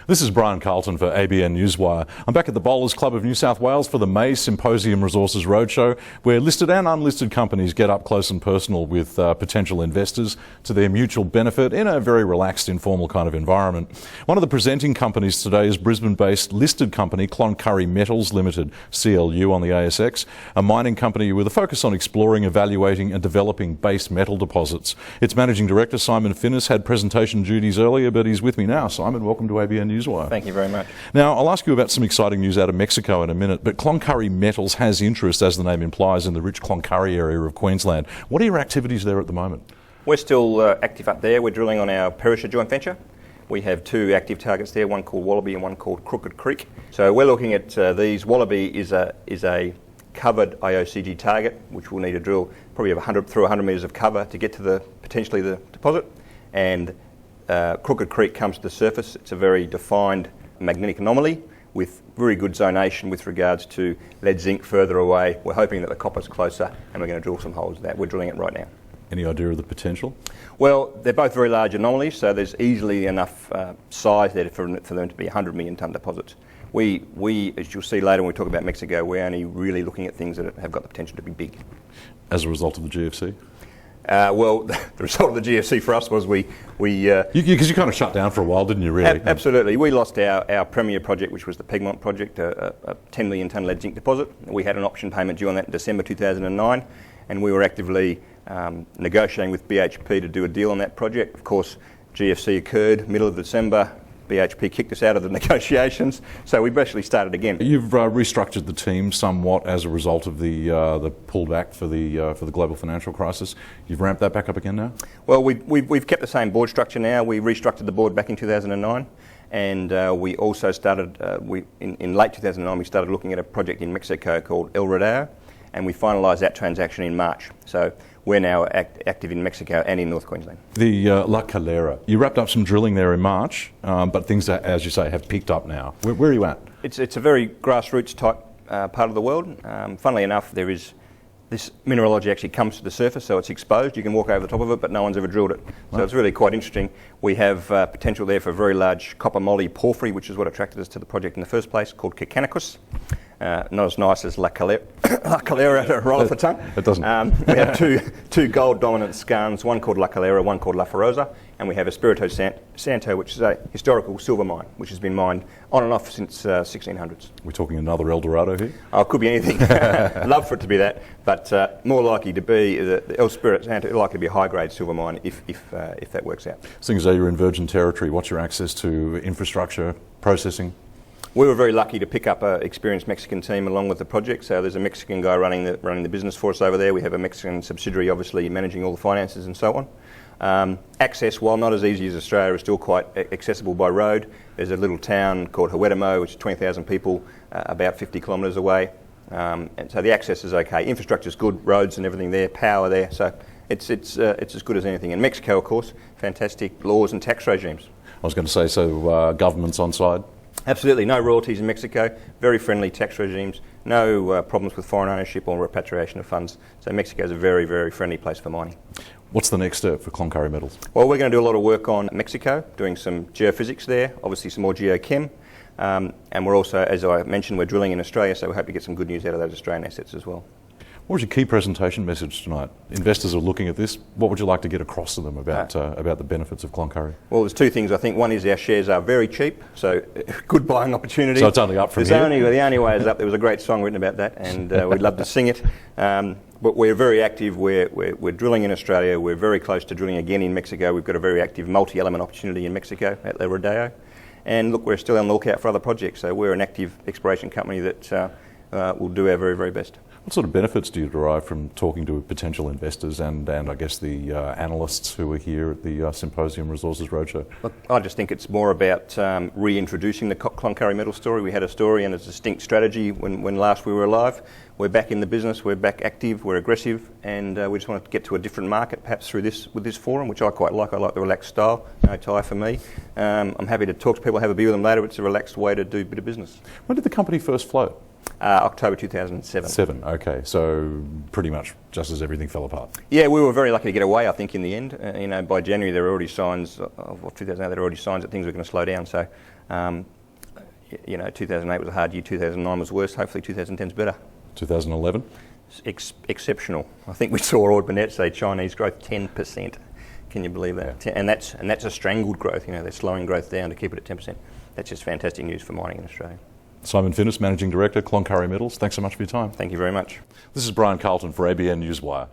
This is Brian Carlton for ABN Newswire. I'm back at the Bowlers Club of New South Wales for the May Symposium Resources Roadshow, where listed and unlisted companies get up close and personal with potential investors to their mutual benefit in a very relaxed, informal kind of environment. One of the presenting companies today is Brisbane-based listed company Cloncurry Metals Limited, CLU on the ASX, a mining company with a focus on exploring, evaluating and developing base metal deposits. Its managing director, Simon Finnis, had presentation duties earlier, but he's with me now. Simon, welcome to ABN Newswire. Thank you very much. Now, I'll ask you about some exciting news out of Mexico in a minute, but Cloncurry Metals has interest, as the name implies, in the rich Cloncurry area of Queensland. What are your activities there at the moment? We're still active up there. We're drilling on our Perisher joint venture. We have two active targets there, one called Wallaby and one called Crooked Creek. So we're looking at these. Wallaby is a covered IOCG target, which we'll need to drill probably 100 metres of cover to get to potentially the deposit. And Crooked Creek comes to the surface. It's a very defined magnetic anomaly with very good zonation with regards to lead zinc further away. We're hoping that the copper's closer, and we're going to drill some holes there. We're drilling it right now. Any idea of the potential? Well, they're both very large anomalies, so there's easily enough size there for them to be 100 million tonne deposits. We, as you'll see later when we talk about Mexico, we're only really looking at things that have got the potential to be big. As a result of the GFC? Well, the result of the GFC for us was Because you kind of shut down for a while, didn't you, really? Absolutely. We lost our premier project, which was the Pegmont project, a 10 million tonne lead zinc deposit. We had an option payment due on that in December 2009, and we were actively negotiating with BHP to do a deal on that project. Of course, GFC occurred, middle of December. BHP kicked us out of the negotiations, so we've actually started again. You've restructured the team somewhat as a result of the pullback for the global financial crisis. You've ramped that back up again now? Well, we've kept the same board structure now. We restructured the board back in 2009, and we also started in late 2009. We started looking at a project in Mexico called El Rodeo, and we finalised that transaction in March. So we're now active in Mexico and in North Queensland. The La Calera, you wrapped up some drilling there in March, but things, as you say, have picked up now. Where are you at? It's a very grassroots type part of the world. Funnily enough, this mineralogy actually comes to the surface, so it's exposed. You can walk over the top of it, but no one's ever drilled it. So It's really quite interesting. We have potential there for a very large copper moly porphyry, which is what attracted us to the project in the first place, called Kikanicus. Not as nice as La Calera to roll off the tongue. It doesn't. We have two gold dominant skarns, one called La Calera, one called La Ferosa, and we have Espirito Santo, which is a historical silver mine, which has been mined on and off since 1600s. We're talking another El Dorado here? Oh, it could be anything. Love for it to be that, but more likely to be the El Espirito Santo, likely to be a high-grade silver mine if that works out. Seeing as though you're in virgin territory, what's your access to infrastructure, processing? We were very lucky to pick up an experienced Mexican team along with the project. So there's a Mexican guy running the business for us over there. We have a Mexican subsidiary, obviously managing all the finances and so on. Access, while not as easy as Australia, is still quite accessible by road. There's a little town called Huetamo, which is 20,000 people, about 50 kilometres away. And so the access is okay. Infrastructure's good, roads and everything there, power there. So it's as good as anything. And Mexico, of course, fantastic laws and tax regimes. I was going to say, so government's on side? Absolutely, no royalties in Mexico, very friendly tax regimes, no problems with foreign ownership or repatriation of funds. So Mexico is a very, very friendly place for mining. What's the next step for Cloncurry Metals? Well, we're going to do a lot of work on Mexico, doing some geophysics there, obviously some more geochem, and we're also, as I mentioned, we're drilling in Australia, so we hope to get some good news out of those Australian assets as well. What was your key presentation message tonight? Investors are looking at this. What would you like to get across to them about the benefits of Cloncurry? Well, there's two things. I think one is our shares are very cheap, so good buying opportunity. So it's only up from here? The only way is up. There was a great song written about that, and we'd love to sing it. But we're very active. We're drilling in Australia. We're very close to drilling again in Mexico. We've got a very active multi-element opportunity in Mexico at El Rodeo. And look, we're still on the lookout for other projects. So we're an active exploration company that will do our very, very best. What sort of benefits do you derive from talking to potential investors and I guess the analysts who are here at the Symposium Resources Roadshow? Look, I just think it's more about reintroducing the Cloncurry Metals story. We had a story and a distinct strategy when last we were alive. We're back in the business, we're back active, we're aggressive, and we just want to get to a different market perhaps with this forum, which I quite like. I like the relaxed style, no tie for me. I'm happy to talk to people, have a beer with them later. It's a relaxed way to do a bit of business. When did the company first float? October 2007. Okay, so pretty much just as everything fell apart. Yeah, we were very lucky to get away, I think, in the end. By January there were already signs of 2008, there were already signs that things were going to slow down. So You know, 2008 was a hard year, 2009 was worse, hopefully 2010 is better. 2011? Exceptional. I think we saw Ord Burnett say Chinese growth 10%. Can you believe that? And that's a strangled growth. You know, they're slowing growth down to keep it at 10%. That's just fantastic news for mining in Australia. Simon Finnis, Managing Director, Cloncurry Metals. Thanks so much for your time. Thank you very much. This is Brian Carlton for ABN Newswire.